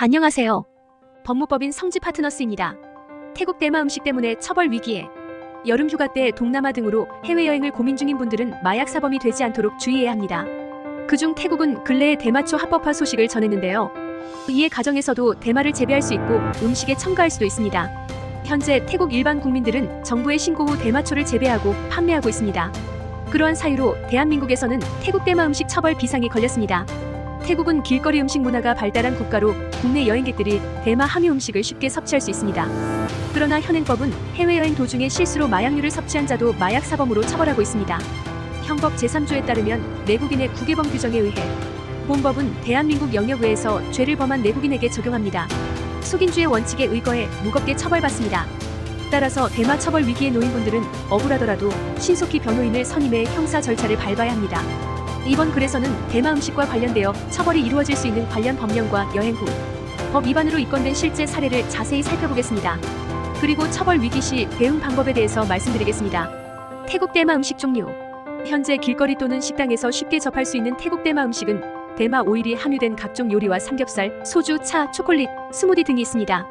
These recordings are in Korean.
안녕하세요. 법무법인 성지 파트너스입니다. 태국 대마 음식 때문에 처벌 위기에 여름 휴가 때 동남아 등으로 해외여행을 고민 중인 분들은 마약 사범이 되지 않도록 주의해야 합니다. 그중 태국은 근래에 대마초 합법화 소식을 전했는데요. 이에 가정에서도 대마를 재배할 수 있고 음식에 첨가할 수도 있습니다. 현재 태국 일반 국민들은 정부의 신고 후 대마초를 재배하고 판매하고 있습니다. 그러한 사유로 대한민국에서는 태국 대마 음식 처벌 비상이 걸렸습니다. 태국은 길거리 음식 문화가 발달한 국가로 국내 여행객들이 대마 함유 음식을 쉽게 섭취할 수 있습니다. 그러나 현행법은 해외여행 도중에 실수로 마약류를 섭취한 자도 마약 사범으로 처벌하고 있습니다. 형법 제3조에 따르면 내국인의 국외범 규정에 의해 본법은 대한민국 영역 외에서 죄를 범한 내국인에게 적용합니다. 속인주의 원칙에 의거해 무겁게 처벌받습니다. 따라서 대마 처벌 위기에 놓인 분들은 억울하더라도 신속히 변호인을 선임해 형사 절차를 밟아야 합니다. 이번 글에서는 대마 음식과 관련되어 처벌이 이루어질 수 있는 관련 법령과 여행 후 법 위반으로 입건된 실제 사례를 자세히 살펴보겠습니다. 그리고 처벌 위기 시 대응 방법에 대해서 말씀드리겠습니다. 태국 대마 음식 종류. 현재 길거리 또는 식당에서 쉽게 접할 수 있는 태국 대마 음식은 대마 오일이 함유된 각종 요리와 삼겹살, 소주, 차, 초콜릿, 스무디 등이 있습니다.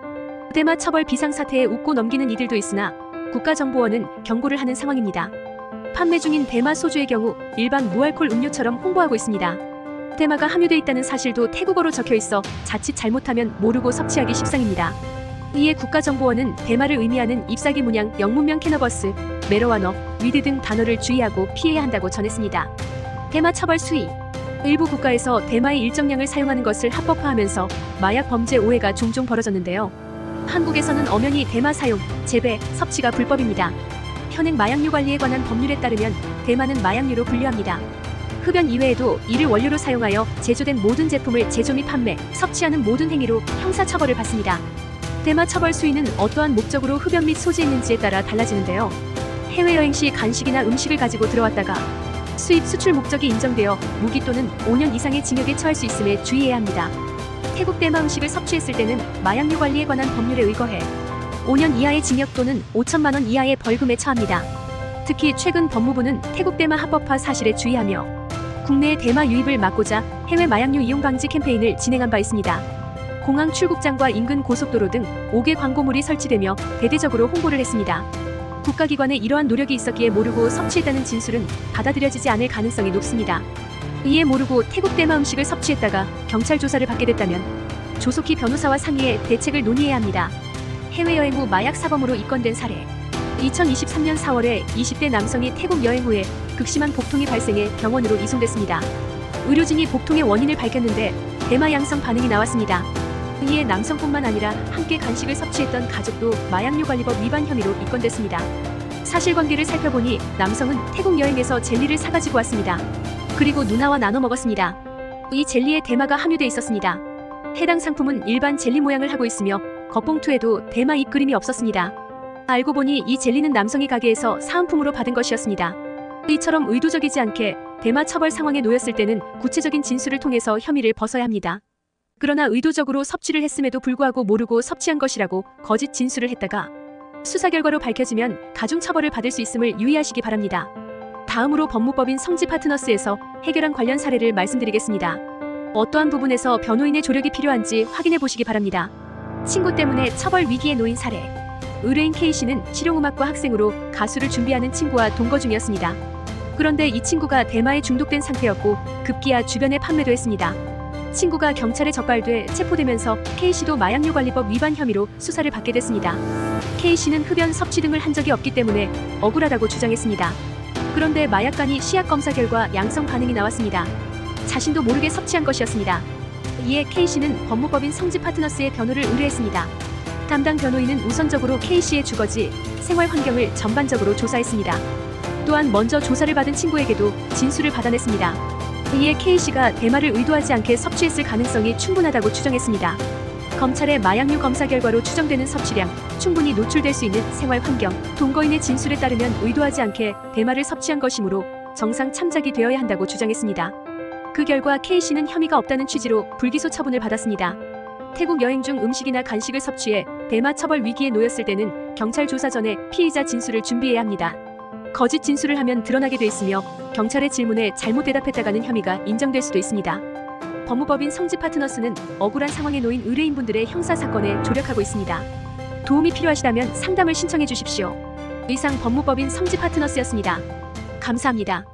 대마 처벌 비상사태에 웃고 넘기는 이들도 있으나 국가정보원은 경고를 하는 상황입니다. 판매 중인 대마 소주의 경우 일반 무알콜 음료처럼 홍보하고 있습니다. 대마가 함유돼 있다는 사실도 태국어로 적혀 있어 자칫 잘못하면 모르고 섭취하기 십상입니다. 이에 국가정보원은 대마를 의미하는 잎사귀 문양, 영문명 캐너버스, 메로와너, 위드 등 단어를 주의하고 피해야 한다고 전했습니다. 대마 처벌 수위. 일부 국가에서 대마의 일정량을 사용하는 것을 합법화하면서 마약 범죄 오해가 종종 벌어졌는데요. 한국에서는 엄연히 대마 사용, 재배, 섭취가 불법입니다. 현행 마약류 관리에 관한 법률에 따르면 대마는 마약류로 분류합니다. 흡연 이외에도 이를 원료로 사용하여 제조된 모든 제품을 제조 및 판매, 섭취하는 모든 행위로 형사처벌을 받습니다. 대마 처벌 수위는 어떠한 목적으로 흡연 및 소지했는지에 따라 달라지는데요. 해외여행 시 간식이나 음식을 가지고 들어왔다가 수입 수출 목적이 인정되어 무기 또는 5년 이상의 징역에 처할 수 있음에 주의해야 합니다. 태국 대마 음식을 섭취했을 때는 마약류 관리에 관한 법률에 의거해 5년 이하의 징역 또는 5천만 원 이하의 벌금에 처합니다. 특히 최근 법무부는 태국 대마 합법화 사실에 주의하며 국내의 대마 유입을 막고자 해외 마약류 이용 방지 캠페인을 진행한 바 있습니다. 공항 출국장과 인근 고속도로 등 5개 광고물이 설치되며 대대적으로 홍보를 했습니다. 국가기관의 이러한 노력이 있었기에 모르고 섭취했다는 진술은 받아들여지지 않을 가능성이 높습니다. 이에 모르고 태국 대마 음식을 섭취했다가 경찰 조사를 받게 됐다면 조속히 변호사와 상의해 대책을 논의해야 합니다. 해외여행 후 마약 사범으로 입건된 사례. 2023년 4월에 20대 남성이 태국 여행 후에 극심한 복통이 발생해 병원으로 이송됐습니다. 의료진이 복통의 원인을 밝혔는데 대마 양성 반응이 나왔습니다. 이에 남성뿐만 아니라 함께 간식을 섭취했던 가족도 마약류관리법 위반 혐의로 입건됐습니다. 사실관계를 살펴보니 남성은 태국 여행에서 젤리를 사가지고 왔습니다. 그리고 누나와 나눠 먹었습니다. 이 젤리에 대마가 함유돼 있었습니다. 해당 상품은 일반 젤리 모양을 하고 있으며 겉봉투에도 대마 잎 그림이 없었습니다. 알고 보니 이 젤리는 남성이 가게에서 사은품으로 받은 것이었습니다. 이처럼 의도적이지 않게 대마 처벌 상황에 놓였을 때는 구체적인 진술을 통해서 혐의를 벗어야 합니다. 그러나 의도적으로 섭취를 했음에도 불구하고 모르고 섭취한 것이라고 거짓 진술을 했다가 수사 결과로 밝혀지면 가중처벌을 받을 수 있음을 유의하시기 바랍니다. 다음으로 법무법인 성지 파트너스에서 해결한 관련 사례를 말씀드리겠습니다. 어떠한 부분에서 변호인의 조력이 필요한지 확인해 보시기 바랍니다. 친구 때문에 처벌 위기에 놓인 사례. 의뢰인 K씨는 실용음악과 학생으로 가수를 준비하는 친구와 동거 중이었습니다. 그런데 이 친구가 대마에 중독된 상태였고 급기야 주변에 판매도 했습니다. 친구가 경찰에 적발돼 체포되면서 K씨도 마약류관리법 위반 혐의로 수사를 받게 됐습니다. K씨는 흡연 섭취 등을 한 적이 없기 때문에 억울하다고 주장했습니다. 그런데 마약관이 시약 검사 결과 양성 반응이 나왔습니다. 자신도 모르게 섭취한 것이었습니다. 이에 K씨는 법무법인 성지 파트너스의 변호를 의뢰했습니다. 담당 변호인은 우선적으로 K씨의 주거지, 생활 환경을 전반적으로 조사했습니다. 또한 먼저 조사를 받은 친구에게도 진술을 받아냈습니다. 이에 K씨가 대마를 의도하지 않게 섭취했을 가능성이 충분하다고 추정했습니다. 검찰의 마약류 검사 결과로 추정되는 섭취량, 충분히 노출될 수 있는 생활 환경, 동거인의 진술에 따르면 의도하지 않게 대마를 섭취한 것이므로 정상 참작이 되어야 한다고 주장했습니다. 그 결과 K씨는 혐의가 없다는 취지로 불기소 처분을 받았습니다. 태국 여행 중 음식이나 간식을 섭취해 대마 처벌 위기에 놓였을 때는 경찰 조사 전에 피의자 진술을 준비해야 합니다. 거짓 진술을 하면 드러나게 돼 있으며 경찰의 질문에 잘못 대답했다가는 혐의가 인정될 수도 있습니다. 법무법인 성지 파트너스는 억울한 상황에 놓인 의뢰인분들의 형사사건에 조력하고 있습니다. 도움이 필요하시다면 상담을 신청해 주십시오. 이상 법무법인 성지 파트너스였습니다. 감사합니다.